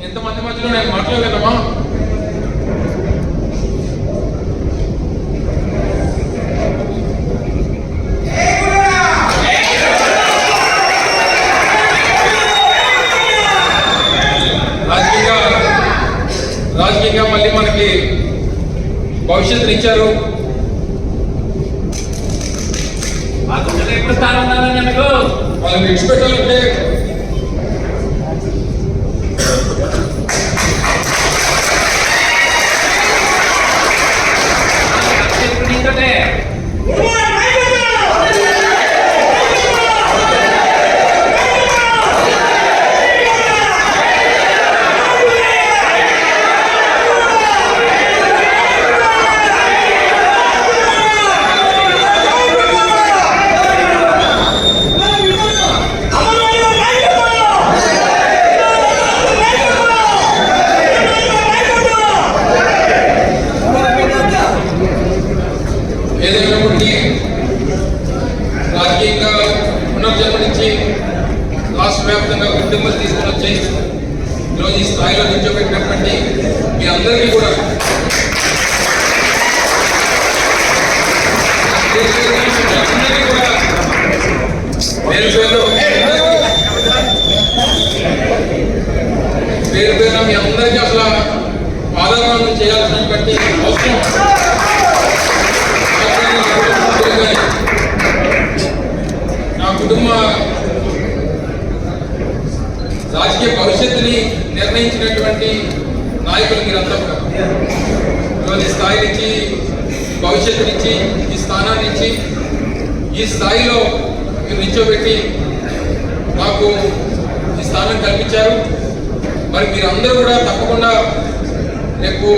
ఎంతమంది మధ్యలో నేను మాట్లాడగలమా? రాజకీయంగా మళ్ళీ మనకి భవిష్యత్తుని ఇచ్చారు. వాళ్ళని విడిచిపెట్టాలంటే రాజకీయంగా పునర్జన్మనిచ్చి రాష్ట్ర వ్యాప్తంగా కుటుంబాలు తీసుకుని వచ్చి ఈరోజు ఈ స్థాయిలో నిల్చోబెట్టినటువంటి మీ అందరికీ కూడా పేరు పేరున మీ అందరికీ అసలు పాదాభివందనం చేయాల్సినటువంటి అవసరం నా కుటుంబ రాజకీయ భవిష్యత్తుని నిర్ణయించినటువంటి నాయకులు మీరంతా కూడా ఈరోజు ఈ స్థాయి నుంచి భవిష్యత్తునిచ్చి ఈ స్థానాన్ని ఇచ్చి ఈ స్థాయిలో మీరు నిల్చోబెట్టి నాకు ఈ స్థానం కల్పించారు. మరి మీరందరూ కూడా తప్పకుండా రేపు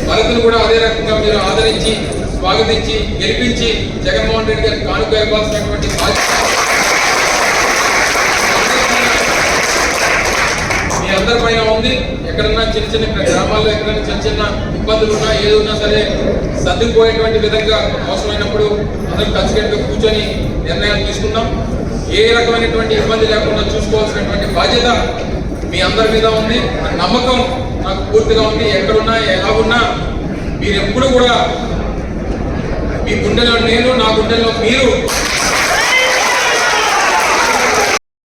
భరత్ను కూడా అదే రకంగా మీరు ఆదరించి స్వాగతించి గెలిపించి జగన్మోహన్ రెడ్డి గారికి కానుక ఇవ్వాల్సినటువంటి మీ అందరి పైన ఉంది. ఎక్కడన్నా చిన్న చిన్న గ్రామాల్లో ఎక్కడైనా చిన్న చిన్న ఇబ్బందులు ఉన్నా ఏది ఉన్నా సరే సర్దుకుపోయేటువంటి విధంగా అవసరమైనప్పుడు అందరం కలిసికట్టుగా కూర్చొని నిర్ణయాలు తీసుకుందాం. ఏ రకమైనటువంటి ఇబ్బంది లేకుండా చూసుకోవాల్సినటువంటి బాధ్యత మీ అందరి మీద ఉంది. నమ్మకం నాకు పూర్తిగా ఉంది. ఎక్కడున్నా ఎలా ఉన్నా మీరు ఎప్పుడు కూడా మీ గుండెలో నేను, నా గుండెలో మీరు